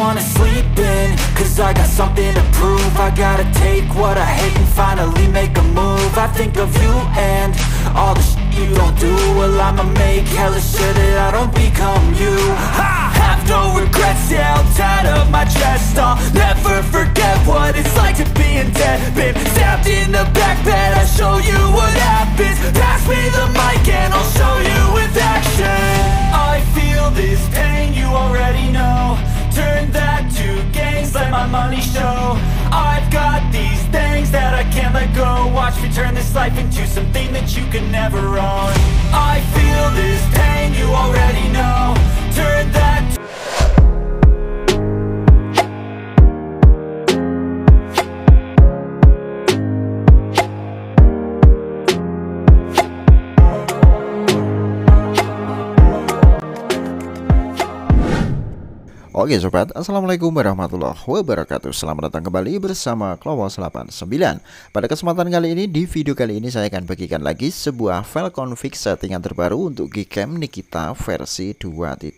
wanna sleep in, cause I got something to prove. I gotta take what I hate and finally make a move. I think of you and all the shit you don't do. Well, I'ma make hella sure that I don't become you. I have no regrets, yeah, I'll tie up my chest. I'll never forget what it's like to be in debt. Been stabbed in the back bed, I'll show you what happens. Pass me the mic and I'll show you with action. I feel this pain, you already know. Turn that to gains, let my money show. I've got these things that I can't let go. Watch me turn this life into something that you can never own. I feel this pain, you already know. Turn that to Oke sobat, Assalamualaikum warahmatullahi wabarakatuh. Selamat datang kembali bersama Clowos 89. Pada kesempatan kali ini, di video kali ini saya akan bagikan lagi sebuah file config settingan terbaru untuk GCAM Nikita versi 2.0,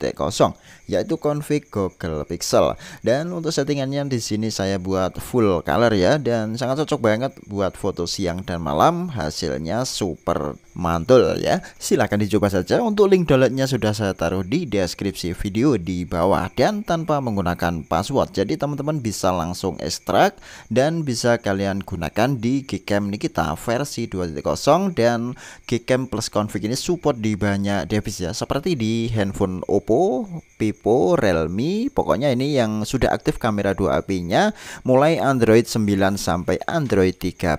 yaitu config Google Pixel. Dan untuk settingannya di sini saya buat full color ya, dan sangat cocok banget buat foto siang dan malam. Hasilnya super mantul ya. Silahkan dicoba saja. Untuk link downloadnya sudah saya taruh di deskripsi video di bawah dan tanpa menggunakan password, jadi teman-teman bisa langsung ekstrak dan bisa kalian gunakan di GCAM Nikita versi 2.0. Dan GCAM plus config ini support di banyak device ya, seperti di handphone OPPO, VIVO, REALME. Pokoknya ini yang sudah aktif kamera 2AP nya mulai Android 9 sampai Android 13.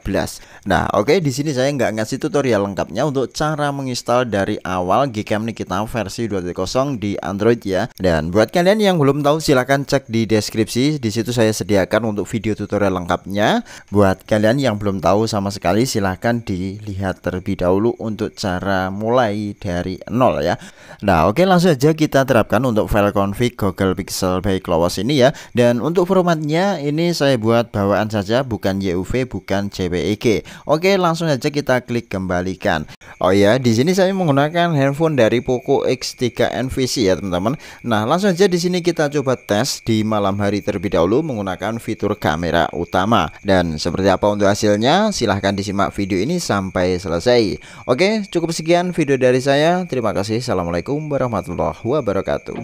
Nah oke, di sini saya nggak ngasih tutorial lengkapnya untuk cara menginstal dari awal GCAM Nikita versi 2.0 di Android ya. Dan buat kalian yang belum tahu, silahkan cek di deskripsi. Di situ saya sediakan untuk video tutorial lengkapnya. Buat kalian yang belum tahu sama sekali, silahkan dilihat terlebih dahulu untuk cara mulai dari nol ya. Nah oke, langsung aja kita terapkan untuk file config Google Pixel by Clowos ini ya. Dan untuk formatnya ini saya buat bawaan saja, bukan YUV, bukan JPEG. Oke, langsung aja kita klik kembalikan. Oh ya, di sini saya menggunakan handphone dari POCO X3 NVC ya teman-teman. Nah langsung aja di sini kita coba tes di malam hari terlebih dahulu menggunakan fitur kamera utama. Dan seperti apa untuk hasilnya, silahkan disimak video ini sampai selesai. Oke, cukup sekian video dari saya. Terima kasih. Assalamualaikum warahmatullahi wabarakatuh.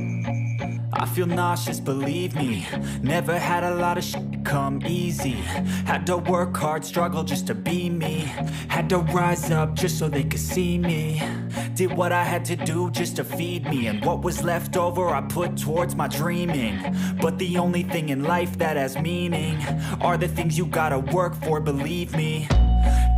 I feel nauseous, believe me. Never had a lot of shit come easy. Had to work hard, struggle just to be me. Had to rise up just so they could see me. Did what I had to do just to feed me. And what was left over I put towards my dreaming. But the only thing in life that has meaning are the things you gotta work for, believe me.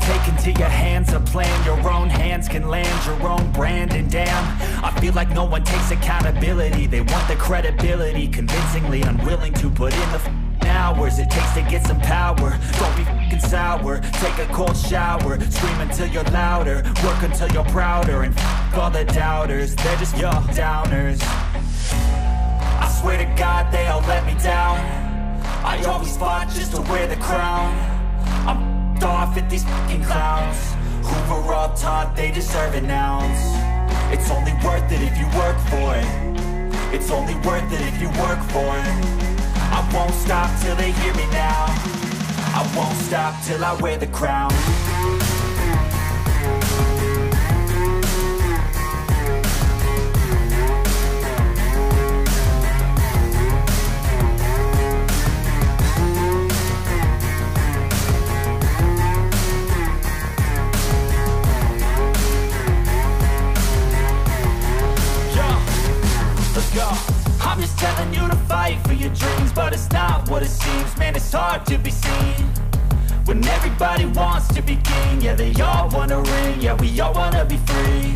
Take into your hands a plan, your own hands can land your own brand. And damn, I feel like no one takes accountability. They want the credibility, convincingly unwilling to put in the hours it takes to get some power. Don't be fucking sour, take a cold shower. Scream until you're louder, work until you're prouder. And all the doubters, they're just your downers. I swear to God they all let me down. I always fought just to wear the crown. I'm off at these fucking clowns who were all taught they deserve an ounce. It's only worth it if you work for it. It's only worth it if you work for it. I won't stop till they hear me now. I won't stop till I wear the crown. I'm just telling you to fight for your dreams, but it's not what it seems. Man, it's hard to be seen when everybody wants to be king. Yeah, they all wanna ring, yeah, we all wanna be free.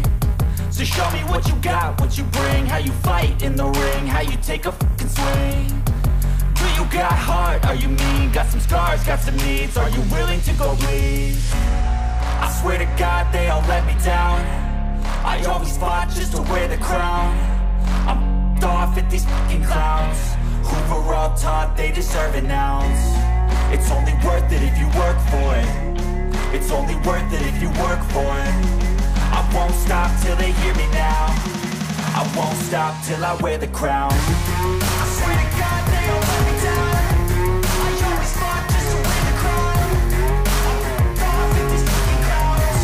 So show me what you got, what you bring, how you fight in the ring, how you take a fucking swing. Do you got heart, are you mean? Got some scars, got some needs, are you willing to go bleed? I swear to God they all let me down. I always fought just to wear the crown. I'm off at these fucking clowns who were all taught they deserve an ounce. It's only worth it if you work for it. It's only worth it if you work for it. I won't stop till they hear me now. I won't stop till I wear the crown. I swear to God they all let me down. I always fought just to win the crown. I'm off with these fucking clowns.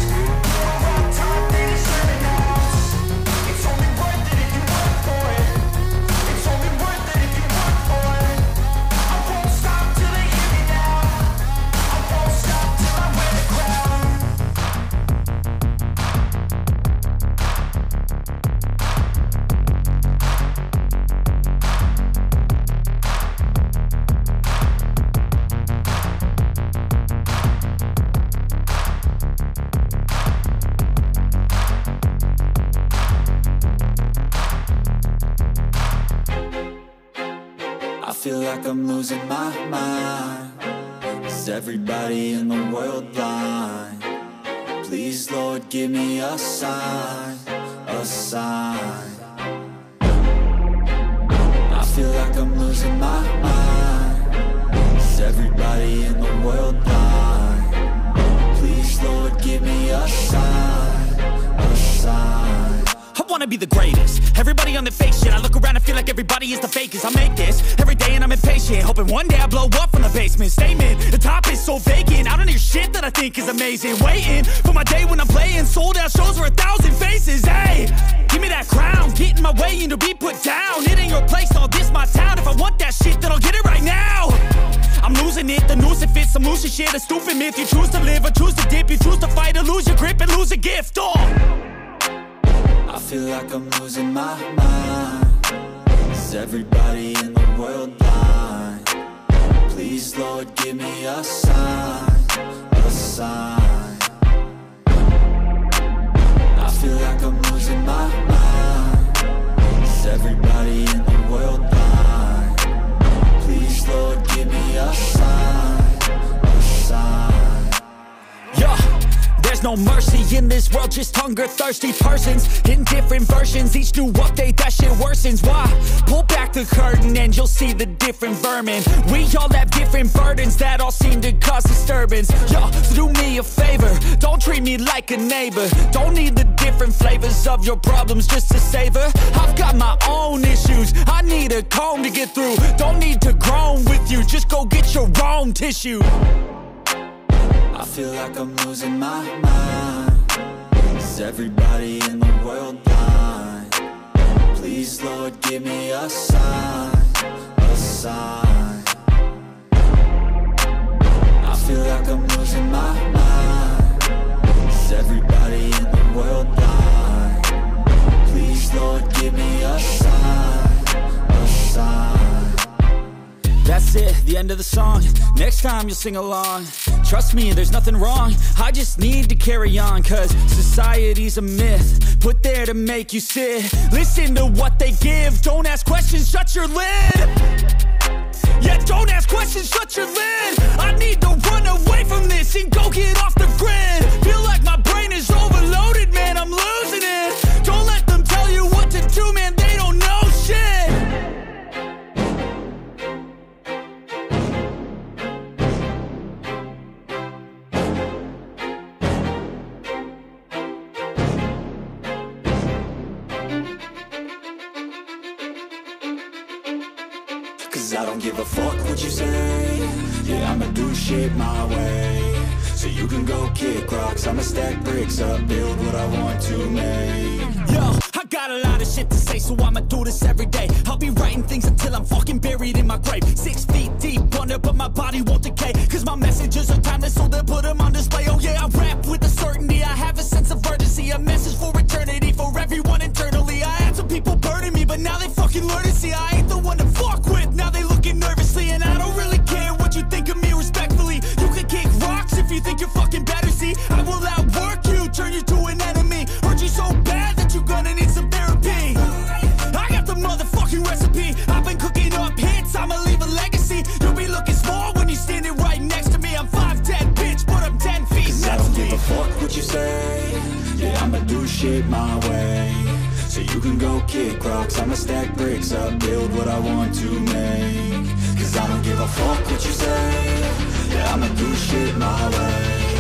We're on top, they deserve it now. It's only worth it if you work for it. It's only worth it if you work for it. I won't stop till they hear me now. I won't stop till I wear the crown. I feel like I'm losing my mind. Is everybody in the world blind? Please, Lord, give me a sign, a sign. I feel like I'm losing my mind. Is everybody in the world blind? Please, Lord, give me a sign, a sign. I wanna be the greatest. Everybody on the fake shit. I look around and feel like everybody is the fakest. I make this every day and I'm impatient, hoping one day I blow up from the basement. Statement, the top is so vacant. I don't hear shit that I think is amazing. Waiting for my day when I'm playing sold out shows for 1,000 faces. Hey, give me that crown, get in my way and to be put down. It ain't your place, all this my town. If I want that shit, then I'll get it right now. I'm losing it, the noose it fits. I'm losing shit, a stupid myth. You choose to live or choose to dip. You choose to fight or lose your grip and lose a gift. I feel like I'm losing my mind. Is everybody in the world blind? Please, Lord, give me a sign, a sign. I feel like I'm losing my mind. Is everybody in the world blind? Please, Lord, give me a sign, a sign. Yeah. There's no mercy in this world, just hunger-thirsty persons in different versions. Each new update, that shit worsens. Why? Pull back the curtain and you'll see the different vermin. We all have different burdens that all seem to cause disturbance. Yo, so do me a favor, don't treat me like a neighbor. Don't need the different flavors of your problems just to savor. I've got my own issues, I need a comb to get through. Don't need to groan with you, just go get your own tissue. I feel like I'm losing my mind. Is everybody in the world blind? Please, Lord, give me a sign, a sign. I feel like I'm losing my mind. Is everybody in the world blind? Please, Lord, give me a sign, a sign. That's it, the end of the song. Next time you'll sing along. Trust me, there's nothing wrong. I just need to carry on, cause society's a myth put there to make you sit. Listen to what they give. Don't ask questions, shut your lid. Yeah, don't ask questions, shut your lid. I need to run away from this and go get off the grid. Feel like my brain is overloaded, man, I'm losing it. Don't let them tell you what to do, man, they don't know shit. I don't give a fuck what you say. Yeah, I'ma do shit my way. So you can go kick rocks, I'ma stack bricks up, build what I want to make. Yo, I got a lot of shit to say, so I'ma do this every day. I'll be writing things until I'm fucking buried in my grave. 6 feet deep under, but my body won't decay. Cause my messages are timeless, so they'll put them on display. Oh yeah, I rap with a certainty, I have a sense of urgency. A message for eternity, for everyone internally. I had some people burning me, but now they fucking learn to see I ain't the one to fuck with. Now they looking nervously, and I don't really care what you think of me respectfully. You can kick rocks if you think you're fucking better, see. I will outwork you, turn you to an enemy. Hurt you so bad that you're gonna need some therapy. I got the motherfucking recipe. I've been cooking up hits, I'ma leave a legacy. You'll be looking small when you're standing right next to me. I'm 5'10", bitch, but I'm 10 feet next to me. I don't give a fuck what you say. Yeah, I'ma do shit my way. So you can go kick rocks, I'ma stack bricks up, build what I want to make. Cause I don't give a fuck what you say. Yeah, I'ma do shit my way.